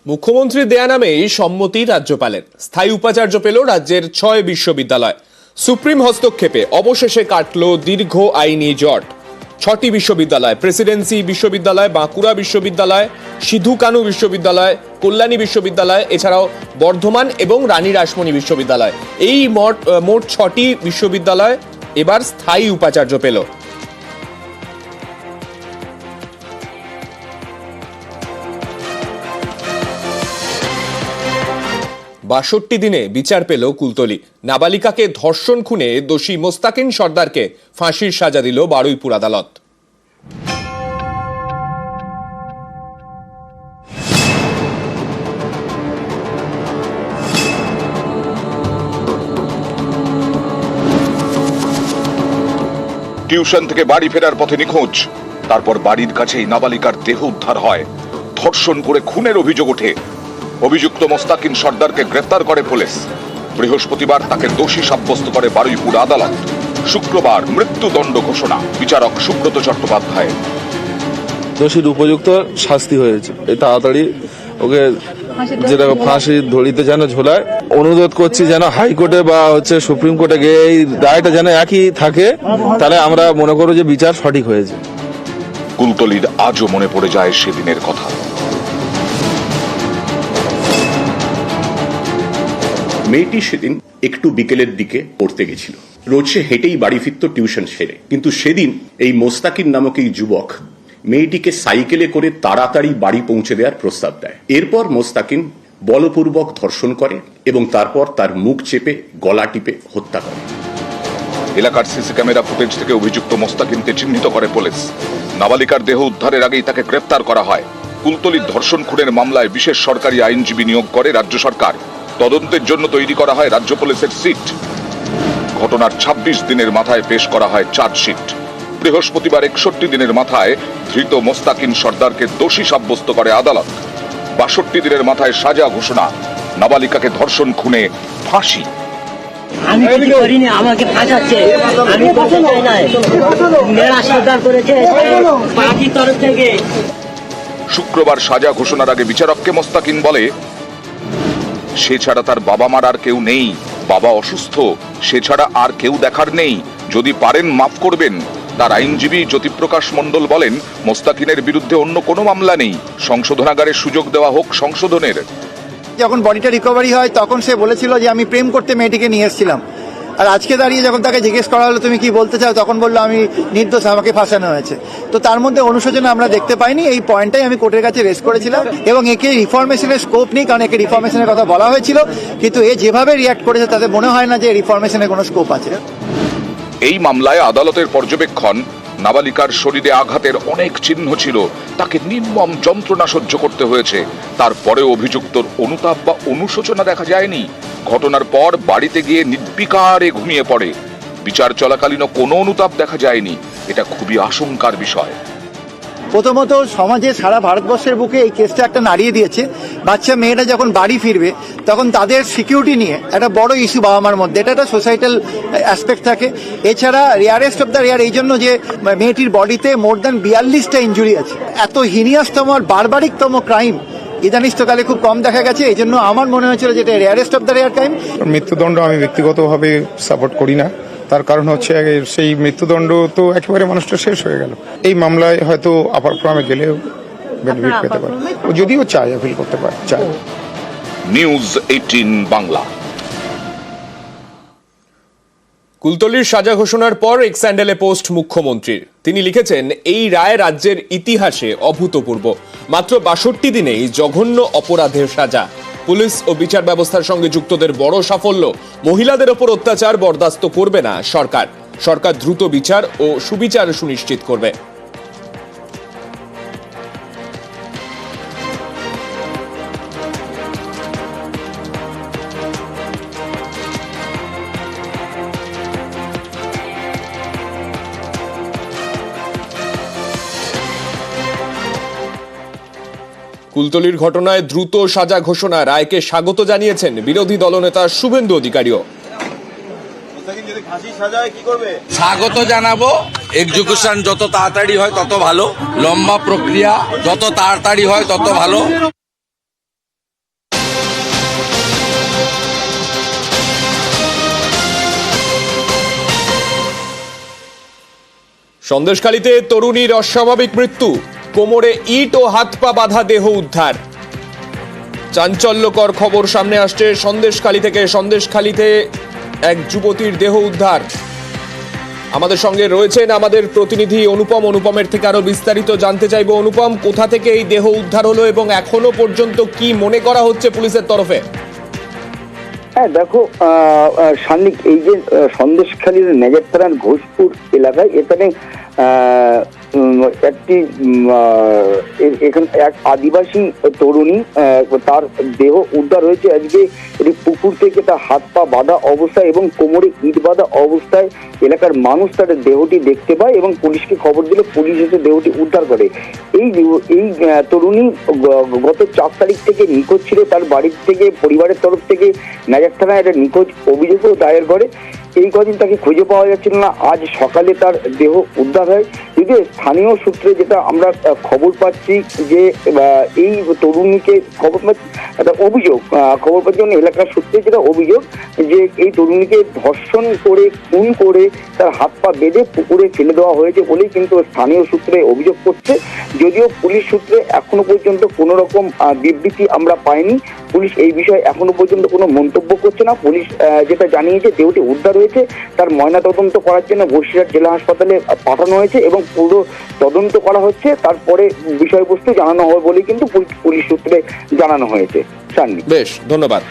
মুখ্যমন্ত্রীর দেয়া নামেই সম্মতি রাজ্যপালের। স্থায়ী উপাচার্য পেল রাজ্যের 6 বিশ্ববিদ্যালয়। সুপ্রিম হস্তক্ষেপে অবশেষে কাটল দীর্ঘ আইনি জট। 6টি বিশ্ববিদ্যালয়, প্রেসিডেন্সি বিশ্ববিদ্যালয়, বাঁকুড়া বিশ্ববিদ্যালয়, সিধু কানু বিশ্ববিদ্যালয়, কল্যাণী বিশ্ববিদ্যালয়, এছাড়াও বর্ধমান এবং রানী রাসমণি বিশ্ববিদ্যালয়, এই মোট 6টি বিশ্ববিদ্যালয় এবার স্থায়ী উপাচার্য পেল। বাষট্টি দিনে বিচার পেল কুলতলি। নাবালিকাকে ধর্ষণ খুনে দোষী মোস্তাকিন সর্দারকে ফাঁসির সাজা দিল বারুইপুর আদালত। টিউশন থেকে বাড়ি ফেরার পথে নিখোঁজ, তারপর বাড়ির কাছেই নাবালিকার দেহ উদ্ধার হয়। ধর্ষণ করে খুনের অভিযোগ ওঠে। অভিযুক্ত মোস্তাকিন সর্দারকে গ্রেফতার করে পুলিশ। বৃহস্পতিবার তাকে দোষী সাব্যস্ত করে বারুইপুর আদালত। শুক্রবার মৃত্যুদণ্ড ঘোষণা বিচারক সুব্রত চট্টোপাধ্যায়। দোষীর উপযুক্ত শাস্তি হয়েছে, এই তাড়াতাড়ি ওকে যেটা ফাঁসি ধরিতে যেন ঝোলায়। অনুরোধ করছি যেন হাইকোর্টে বা সুপ্রিম কোর্টে গিয়ে এই রায়টা যেন একই থাকে, তাহলে আমরা মনে করব যে বিচার সঠিক হয়েছে। কুলতলির আজও মনে পড়ে যায় সেদিনের কথা। মেয়েটি সেদিন একটু বিকেলের দিকে পড়তে গেছিল। রোজ সে হেঁটেই বাড়ি ফিরত টিউশন সেরে, কিন্তু সেদিন এই মোস্তাকিন নামক এই যুবক মেয়েটিকে সাইকেলে করে তাড়াতাড়ি বাড়ি পৌঁছে দেওয়ার প্রস্তাব দেয়। এরপর মোস্তাকিন বলপূর্বক ধর্ষণ করে এবং তারপর তার মুখ চেপে গলা টিপে হত্যা করে। এলাকার সিসি ক্যামেরা ফুটেজ থেকে অভিযুক্ত মোস্তাকিনকে চিহ্নিত করে পুলিশ। নাবালিকার দেহ উদ্ধারের আগেই তাকে গ্রেফতার করা হয়। কুলতলির ধর্ষণ খুনের মামলায় বিশেষ সরকারি আইনজীবী নিয়োগ করে রাজ্য সরকার। তদন্তের জন্য তৈরি করা হয় রাজ্য পুলিশের সিট। ঘটনার 26 দিনের মাথায় পেশ করা হয় চার্জশিট। বৃহস্পতিবার 61 দিনের মাথায় ধৃত মোস্তাকিন সর্দারকে দোষী সাব্যস্ত করে আদালত। 62 দিনের মাথায় সাজা ঘোষণা, নাবালিকাকে ধর্ষণ খুনে ফাঁসি। আমি কিছু করিনি, আমাকে ফাঁসাচ্ছে, আমি করতে চাই না, মেয়েরা সরকার করেছে পার্টির তরফ থেকে। শুক্রবার সাজা ঘোষণার আগে বিচারককে মোস্তাকিন বলে, সে ছাড়া তার বাবা মার আর কেউ নেই, বাবা অসুস্থ, সে ছাড়া আর কেউ দেখার নেই, যদি পারেন মাফ করবেন। তার আইনজীবী জ্যোতিপ্রকাশ মণ্ডল বলেন, মোস্তাকিনের বিরুদ্ধে অন্য কোনো মামলা নেই, সংশোধনাগারে সুযোগ দেওয়া হোক সংশোধনের। যখন বডিটা রিকভারি হয় তখন সে বলেছিল যে আমি প্রেম করতে মেয়েটিকে নিয়ে এসেছিলাম, আর আজকে দাঁড়িয়ে যখন তাকে জিজ্ঞেস করা হলো তুমি কি বলতে চাও, তখন বললো আমি নির্দোষ, আমাকে ফাঁসানো হয়েছে। তো তার মধ্যে অনুশোচনা আমরা দেখতে পাইনি। এই পয়েন্টটাই আমি কোর্টের কাছে রেজ করেছিলাম এবং একে রিফরমেশনের স্কোপ নেই, কারণ একে রিফরমেশনের কথা বলা হয়েছিল, কিন্তু এ যেভাবে রিয়াক্ট করেছে তাতে মনে হয় না যে রিফরমেশনের কোনো স্কোপ আছে। এই মামলায় আদালতের পর্যবেক্ষণ, নাবালিকার শরীরে আঘাতের অনেক চিহ্ন ছিল, তাকে নির্মম যন্ত্রণা সহ্য করতে হয়েছে। তারপরেও অভিযুক্তর অনুতাপ বা অনুশোচনা দেখা যায়নি। ঘটনার পর বাড়িতে গিয়ে নির্বিকারে ঘুমিয়ে পড়ে। বিচার চলাকালীনও কোনো অনুতাপ দেখা যায়নি। এটা খুবই আশঙ্কার বিষয়। প্রথমত সমাজে সারা ভারতবর্ষের বুকে এই কেসটা একটা নাড়িয়ে দিয়েছে। বাচ্চা মেয়েরা যখন বাড়ি ফিরবে তখন তাদের সিকিউরিটি নিয়ে একটা বড় ইস্যু বাবা মার মধ্যে, এটা একটা সোসাইটাল অ্যাসপেক্ট থাকে। এছাড়া রেয়ারেস্ট অফ দ্য রেয়ার এই জন্য যে মেয়েটির বডিতে মোর দ্যান 42টা ইঞ্জুরি আছে। এত হিনিয়াসতম আর বারবারিকতম ক্রাইম ইদানিস্তকালে খুব কম দেখা গেছে। এই জন্য আমার মনে হয়েছিল যে এটা rarest of the rare crime. মৃত্যুদণ্ড আমি ব্যক্তিগতভাবে সাপোর্ট করি না। তার কারণ হচ্ছে সেই মৃত্যুদণ্ড তো একেবারে মানুষটা শেষ হয়ে গেল। এই মামলায় হয়তো আপার ফোরামে গেলেও বেনিফিট পেতে পারে, যদিও চায় অ্যাপিল করতে পারে, চায়। নিউজ 18 বাংলা। কুলতলির সাজা ঘোষণার পর এক্স হ্যান্ডেলে পোস্ট মুখ্যমন্ত্রীর। তিনি লিখেছেন, এই রায় রাজ্যের ইতিহাসে অভূতপূর্ব। মাত্র 62 দিনেই জঘন্য অপরাধের সাজা। পুলিশ ও বিচার ব্যবস্থার সঙ্গে যুক্তদের বড় সাফল্য। মহিলাদের ওপর অত্যাচার বরদাস্ত করবে না সরকার। সরকার দ্রুত বিচার ও সুবিচার সুনিশ্চিত করবে। কুলতলির ঘটনায় দ্রুত সাজা ঘোষণা রায়কে স্বাগত জানিয়েছেন বিরোধী দলনেতা শুভেন্দু অধিকারীও। স্বাগত জানাবো। এক্সিকিউশন যত তাড়াতাড়ি হয় তত ভালো, লম্বা প্রক্রিয়া যত তাড়াতাড়ি হয় তত ভালো। সন্দেশখালীতে তরুণীর অস্বাভাবিক মৃত্যু, কোমরে ইট ও হাত পা বাঁধা দেহ উদ্ধার। চাঞ্চল্যকর খবর সামনে আসছে সন্দেশখালীতে এক যুবতীর দেহ উদ্ধার। আমাদের সঙ্গে রয়েছেন আমাদের প্রতিনিধি অনুপমের থেকে আরো বিস্তারিত জানতে চাইবো। অনুপম, কোথা থেকে এই দেহ উদ্ধার হলো এবং এখনো পর্যন্ত কি মনে করা হচ্ছে পুলিশের তরফে? হ্যাঁ দেখো সান্নিক, এই যে সন্দেশখালীর নেজার থানার ঘোষপুর এলাকায় এখানে একটি এখানে এক আদিবাসী তরুণী, তার দেহ উদ্ধার হয়েছে আজকে এটি পুকুর থেকে। তার হাত পা বাঁধা অবস্থায় এবং কোমরে ইট বাঁধা অবস্থায় এলাকার মানুষ তার দেহটি দেখতে পায় এবং পুলিশকে খবর দিলে পুলিশ এসে দেহটি উদ্ধার করে। এই তরুণী গত 4 তারিখ থেকে নিখোঁজ ছিল। তার বাড়ির থেকে পরিবারের তরফ থেকে নেজার থানায় একটা নিখোঁজ অভিযোগও দায়ের করে। এই কদিন তাকে খুঁজে পাওয়া যাচ্ছিল না। আজ সকালে তার দেহ উদ্ধার হয়। যদিও স্থানীয় সূত্রে যেটা আমরা খবর পাচ্ছি যে এই তরুণীকে একটা অভিযোগ খবর পাচ্ছি এলাকার সূত্রে যেটা অভিযোগ যে এই তরুণীকে ধর্ষণ করে খুন করে তার হাত পা বেঁধে পুকুরে ফেলে দেওয়া হয়েছে বলেই কিন্তু স্থানীয় সূত্রে অভিযোগ করছে। যদিও পুলিশ সূত্রে এখনো পর্যন্ত কোনো রকম বিবৃতি আমরা পাইনি। পুলিশ এই বিষয়ে এখনো পর্যন্ত কোনো মন্তব্য করছে না। পুলিশ যেটা জানিয়েছে দেহটি উদ্ধার হয়েছে, তার ময়নাতদন্ত করার জন্য বসিরহাট জেলা হাসপাতালে পাঠানো হয়েছে এবং পুরো তদন্ত করা হচ্ছে। তারপরে বিষয়বস্তু জানানো হবে বলে কিন্তু পুলিশ সূত্রে জানানো হয়েছে। বেশ, ধন্যবাদ।